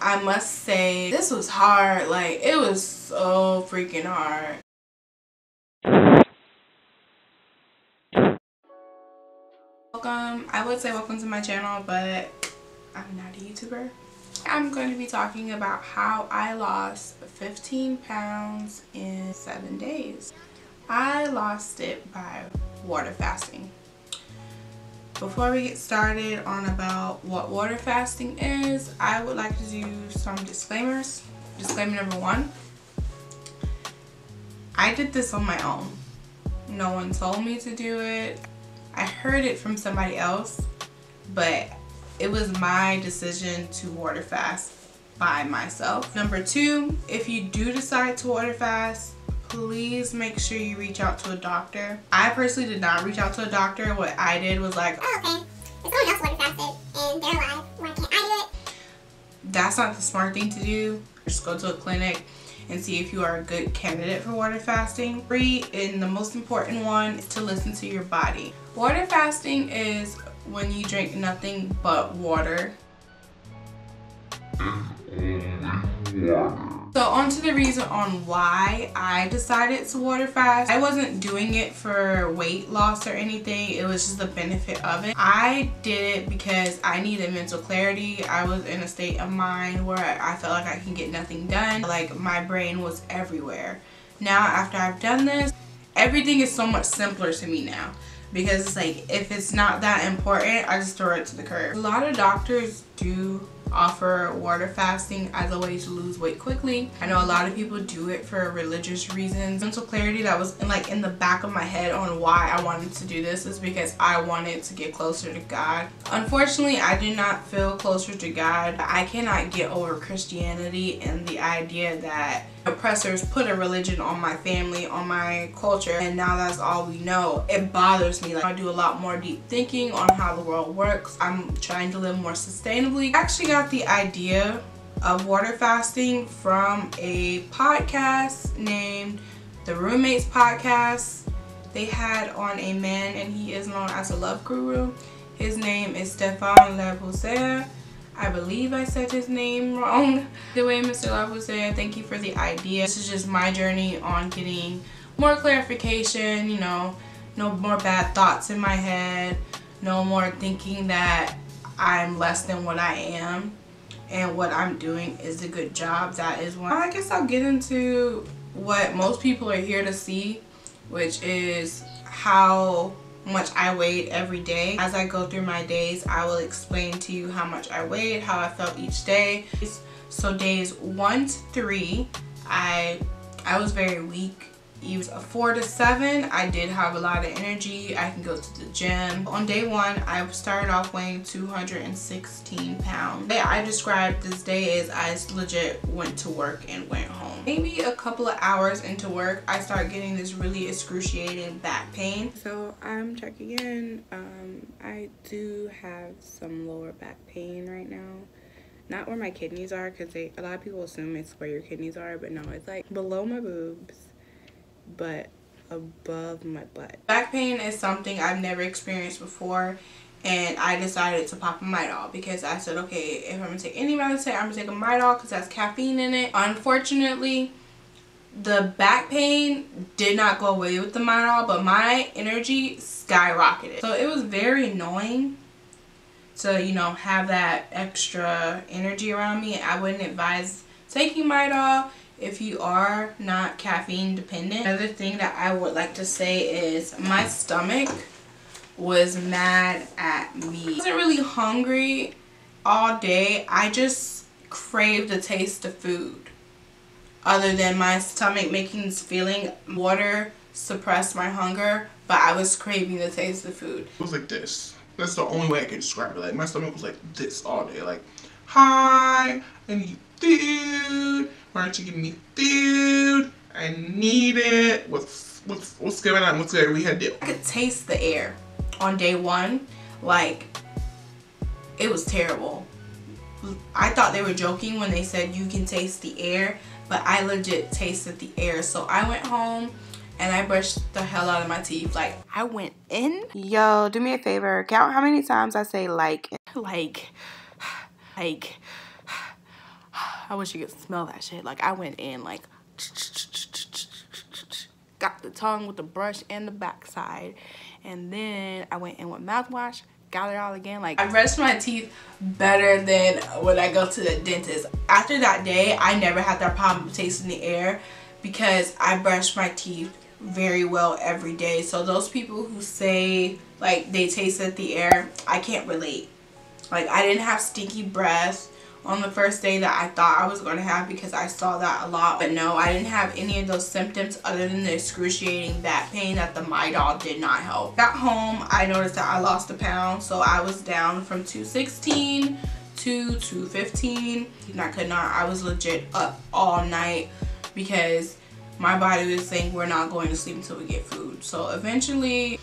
I must say this was hard. Like, it was so freaking hard. Welcome. I would say welcome to my channel, but I'm not a YouTuber. I'm going to be talking about how I lost 15 pounds in 7 days. I lost it by water fasting. Before we get started on about what water fasting is, I would like to do some disclaimers. Disclaimer number 1, I did this on my own. No one told me to do it. I heard it from somebody else, but it was my decision to water fast by myself. Number 2, if you do decide to water fast, please make sure you reach out to a doctor. I personally did not reach out to a doctor. What I did was like, oh, okay, if someone else water fasted and they're alive, why can't I do it? That's not the smart thing to do. Just go to a clinic and see if you are a good candidate for water fasting. 3, and the most important one, is to listen to your body. Water fasting is when you drink nothing but water. So on to the reason on why I decided to water fast. I wasn't doing it for weight loss or anything. It was just the benefit of it. I did it because I needed mental clarity. I was in a state of mind where I felt like I can get nothing done. Like, my brain was everywhere. Now after I've done this, everything is so much simpler to me now. Because it's like, if it's not that important, I just throw it to the curb. A lot of doctors do offer water fasting as a way to lose weight quickly. I know a lot of people do it for religious reasons. Mental clarity that was in the back of my head on why I wanted to do this is because I wanted to get closer to God. Unfortunately, I did not feel closer to God. I cannot get over Christianity and the idea that oppressors put a religion on my family, on my culture, and now that's all we know. It bothers me. Like, I do a lot more deep thinking on how the world works. I'm trying to live more sustainably. I actually got the idea of water fasting from a podcast named The Roommates Podcast. They had on a man, and he is known as a love guru. His name is Stefan Labousser. I believe I said his name wrong. The way, Mr. Labousser, thank you for the idea. This is just my journey on getting more clarification, you know, no more bad thoughts in my head, no more thinking that I'm less than what I am and what I'm doing is a good job. That is one. I guess I'll get into what most people are here to see, which is how much I weighed every day. As I go through my days, I will explain to you how much I weighed, how I felt each day. So days 1 to 3, I was very weak. Even 4 to 7, I did have a lot of energy. I can go to the gym. On day 1, I started off weighing 216 pounds. The way I described this day is I legit went to work and went home. Maybe a couple of hours into work, I started getting this really excruciating back pain. So I'm checking in. I do have some lower back pain right now. Not where my kidneys are, because a lot of people assume it's where your kidneys are, but no, it's like below my boobs, but above my butt. Back pain is something I've never experienced before, and I decided to pop a Midol because I said, okay, if I'm gonna take any medicine, I'm gonna take a Midol because that's caffeine in it. Unfortunately, the back pain did not go away with the Midol, but my energy skyrocketed. So it was very annoying to, you know, have that extra energy around me. I wouldn't advise taking Midol if you are not caffeine dependent. Another thing that I would like to say is my stomach was mad at me. I wasn't really hungry all day. I just craved the taste of food. Other than my stomach making this feeling, water suppressed my hunger, but I was craving the taste of food. It was like this. That's the only way I could describe it. Like, my stomach was like this all day. Like, hi, I need food. Why aren't you giving me food? I need it. What's going on? What's good? We had deal. I could taste the air on day 1. Like, it was terrible. I thought they were joking when they said you can taste the air, but I legit tasted the air. So I went home and I brushed the hell out of my teeth. Like, I went in. Yo, do me a favor. Count how many times I say like. I wish you could smell that shit. Like I went in like got the tongue with the brush and the backside, and then I went in with mouthwash, got it all again. Like I brushed my teeth better than when I go to the dentist. After that day, I never had that problem of tasting the air because I brushed my teeth very well every day. So those people who say like they tasted the air, I can't relate. Like I didn't have stinky breath on the first day that I thought I was going to have because I saw that a lot. But no, I didn't have any of those symptoms other than the excruciating back pain that the Midol did not help. Got home, I noticed that I lost a pound. So I was down from 216 to 215. And I was legit up all night because my body was saying we're not going to sleep until we get food. So eventually,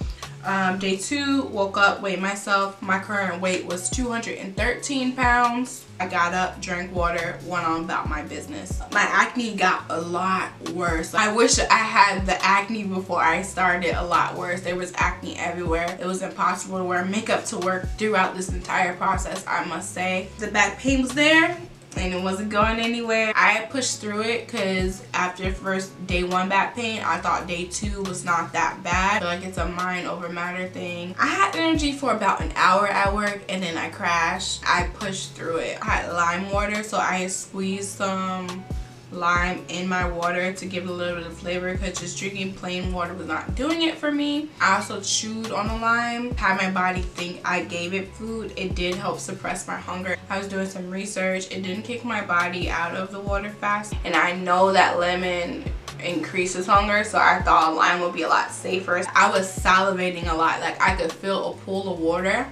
day 2, woke up, weighed myself. My current weight was 213 pounds. I got up, drank water, went on about my business. My acne got a lot worse. I wish I had the acne before I started a lot worse. There was acne everywhere. It was impossible to wear makeup to work throughout this entire process, I must say. The back pain was there and it wasn't going anywhere. I pushed through it because after first day 1 back pain, I thought day 2 was not that bad. I feel like it's a mind over matter thing. I had energy for about an hour at work and then I crashed. I pushed through it. I had lime water, so I squeezed some lime in my water to give it a little bit of flavor because just drinking plain water was not doing it for me. I also chewed on the lime, had my body think I gave it food. It did help suppress my hunger. I was doing some research. It didn't kick my body out of the water fast, and I know that lemon increases hunger, so I thought lime would be a lot safer. I was salivating a lot. Like I could feel a pool of water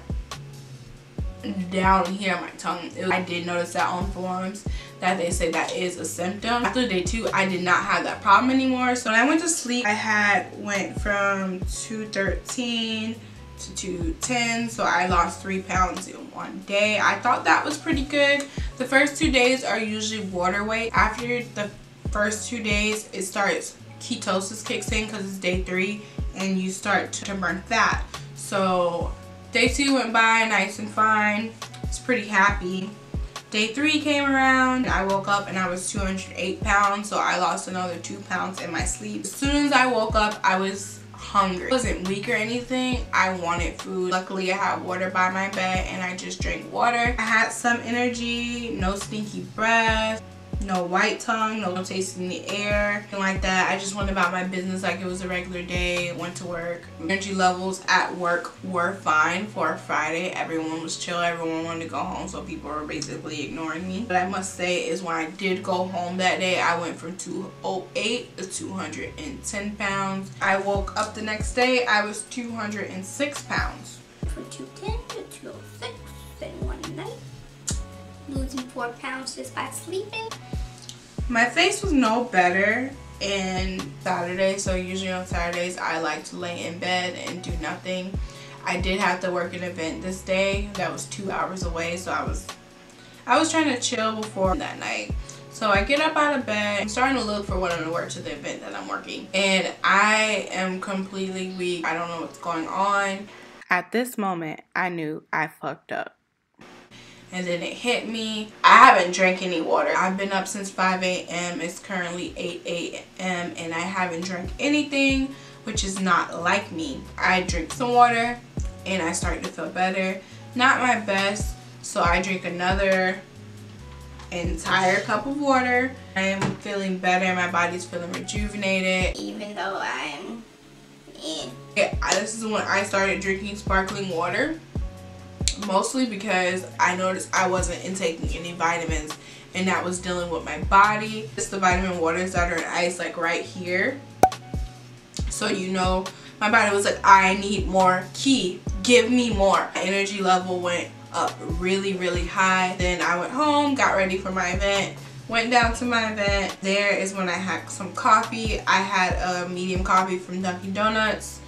down here on my tongue. I did notice that on forums that they say that is a symptom. After day 2, I did not have that problem anymore. So when I went to sleep, I went from 213 to 210, so I lost 3 pounds in one day. I thought that was pretty good. The first 2 days are usually water weight. After the first 2 days, it starts, ketosis kicks in because it's day 3 and you start to burn fat. So day 2 went by nice and fine. It's pretty happy. Day 3 came around, I woke up and I was 208 pounds, so I lost another 2 pounds in my sleep. As soon as I woke up, I was hungry. I wasn't weak or anything, I wanted food. Luckily, I had water by my bed and I just drank water. I had some energy, no stinky breath, no white tongue, no tasting the air, anything like that. I just went about my business like it was a regular day, went to work. Energy levels at work were fine for a Friday. Everyone was chill, everyone wanted to go home, so people were basically ignoring me. But I must say is when I did go home that day, I went from 208 to 210 pounds. I woke up the next day, I was 206 pounds. From 210 to 206 in one night. Losing 4 pounds just by sleeping. My face was no better in Saturday, so usually on Saturdays I like to lay in bed and do nothing. I did have to work an event this day that was 2 hours away, so I was trying to chill before that night. So I get up out of bed, I'm starting to look for what I'm going to wear to the event that I'm working, and I am completely weak. I don't know what's going on. At this moment, I knew I fucked up. And then it hit me. I haven't drank any water. I've been up since 5 a.m. It's currently 8 a.m. and I haven't drank anything, which is not like me. I drink some water and I start to feel better. Not my best, so I drink another entire cup of water. I am feeling better. My body's feeling rejuvenated. Even though I'm Yeah, this is when I started drinking sparkling water. Mostly because I noticed I wasn't intaking any vitamins and that was dealing with my body. It's the vitamin waters that are in ice like right here. So you know, my body was like, I need more Ki, give me more. My energy level went up really, really high. Then I went home, got ready for my event, went down to my event. There is when I had some coffee. I had a medium coffee from Dunkin' Donuts.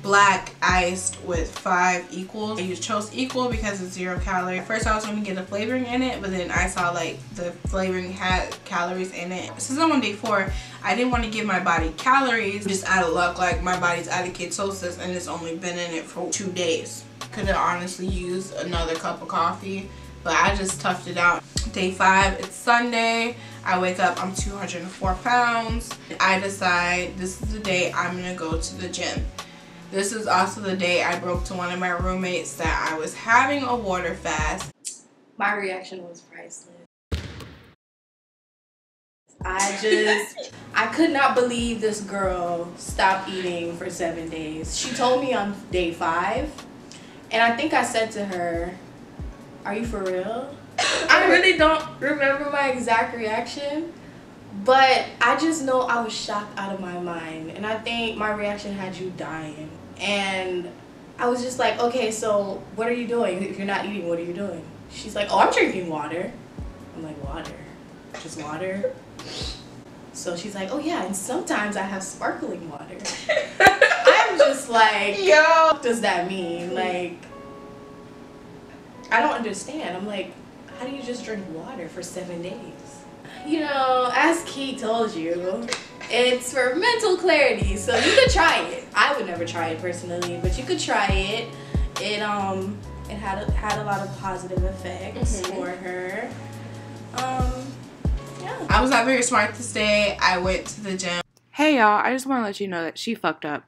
Black iced with 5 equals. I chose equal because it's 0 calorie. At first I was going to get the flavoring in it, but then I saw like the flavoring had calories in it. Since I'm on day 4, I didn't want to give my body calories. Just out of luck, like my body's out of ketosis and it's only been in it for 2 days. Could have honestly used another cup of coffee, but I just toughed it out. Day 5, it's Sunday. I wake up, I'm 204 pounds. I decide this is the day I'm gonna go to the gym. This is also the day I broke to one of my roommates that I was having a water fast. My reaction was priceless. I could not believe this girl stopped eating for 7 days. She told me on day 5, and I think I said to her, "Are you for real?" I really don't remember my exact reaction, but I just know I was shocked out of my mind, and I think my reaction had you dying. And I was just like, okay, so what are you doing? If you're not eating, what are you doing? She's like, oh, I'm drinking water. I'm like, water? Just water? So she's like, oh yeah, and sometimes I have sparkling water. I'm just like, yo, what does that mean? Like, I don't understand. I'm like, how do you just drink water for 7 days? You know, as Key told you, it's for mental clarity, so you could try it. I would never try it personally, but you could try it. It had a lot of positive effects for her. Yeah. I was not very smart this day. I went to the gym. Hey y'all, I just want to let you know that she fucked up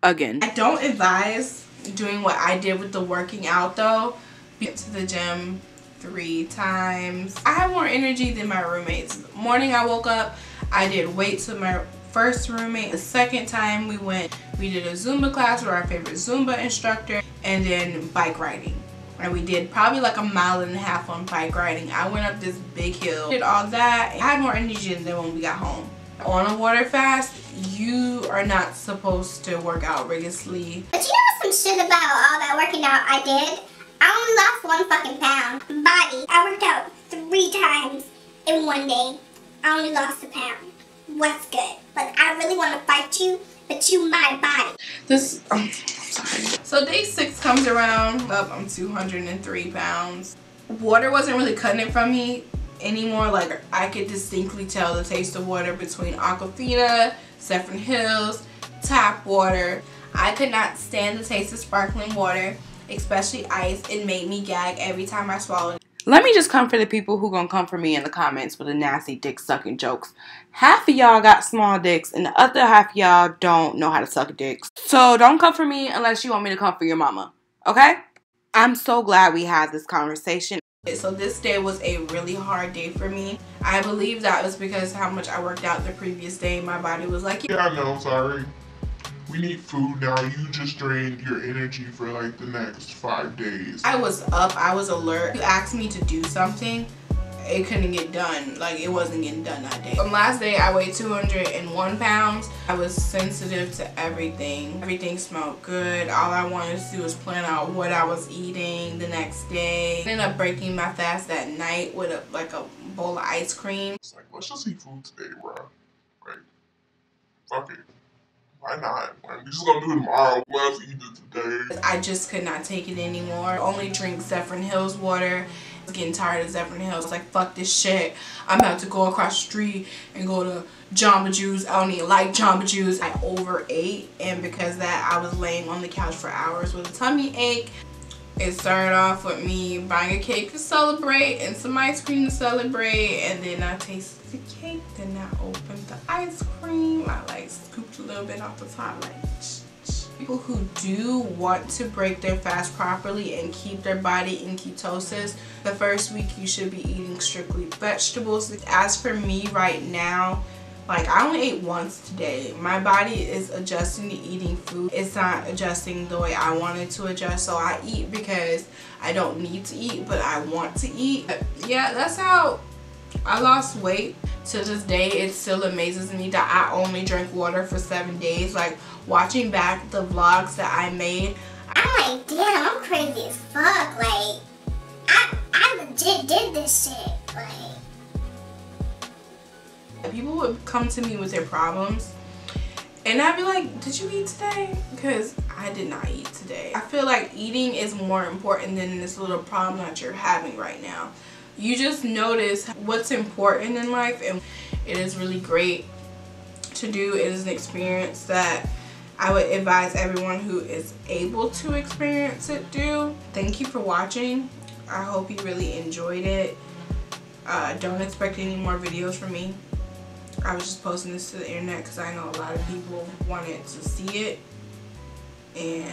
again. I don't advise doing what I did with the working out though. Went to the gym 3 times. I have more energy than my roommates. The morning I woke up, I did weights with my first roommate. The second time we went, we did a Zumba class with our favorite Zumba instructor, and then bike riding. And we did probably like 1.5 miles on bike riding. I went up this big hill, did all that. I had more energy than when we got home. On a water fast, you are not supposed to work out rigorously. But you know some shit about all that working out I did? I only lost 1 fucking pound. Body. I worked out 3 times in 1 day. I only lost a pound. What's good? Like, I really want to fight you, but you my body. I'm sorry. So day 6 comes around. I'm 203 pounds. Water wasn't really cutting it from me anymore. Like, I could distinctly tell the taste of water between Aquafina, Zephyr Hills, tap water. I could not stand the taste of sparkling water, especially ice. It made me gag every time I swallowed. Let me just come for the people who gonna come for me in the comments with the nasty dick sucking jokes. Half of y'all got small dicks and the other half of y'all don't know how to suck dicks. So don't come for me unless you want me to come for your mama, okay? I'm so glad we had this conversation. So this day was a really hard day for me. I believe that was because how much I worked out the previous day. My body was like, Yeah, no, sorry. We need food now. You just drained your energy for like the next 5 days. I was up, I was alert. You asked me to do something, it couldn't get done. Like, it wasn't getting done that day. On last day, I weighed 201 pounds. I was sensitive to everything. Everything smelled good. All I wanted to do was plan out what I was eating the next day. I ended up breaking my fast that night with a bowl of ice cream. It's like, let's just eat food today, bro. Like, fuck it. Why not? Like, we just gonna do it tomorrow. Let's eat it today. I just could not take it anymore. I only drink Zephyr Hills water. I was getting tired of Zephyr Hills. I was like, fuck this shit. I'm about to go across the street and go to Jamba Juice. I don't even like Jamba Juice. I overate, and because of that, I was laying on the couch for hours with a tummy ache. It started off with me buying a cake to celebrate and some ice cream to celebrate, and then I tasted the cake, then I opened the ice cream. I like scooped a little bit off the top, like people who do want to break their fast properly and keep their body in ketosis, the first week you should be eating strictly vegetables. As for me right now, like, I only ate once today. My body is adjusting to eating food. It's not adjusting the way I want it to adjust. So I eat because I don't need to eat, but I want to eat. But yeah, that's how I lost weight. To this day, it still amazes me that I only drank water for 7 days. Like, watching back the vlogs that I made, I'm like, damn, I'm crazy as fuck. Like, I legit did this shit. Like, people would come to me with their problems and I'd be like, did you eat today? Because I did not eat today. I feel like eating is more important than this little problem that you're having right now. You just notice what's important in life, and it is really great to do. It is an experience that I would advise everyone who is able to experience it do. Thank you for watching. I hope you really enjoyed it. Don't expect any more videos from me. I was just posting this to the internet because I know a lot of people wanted to see it. And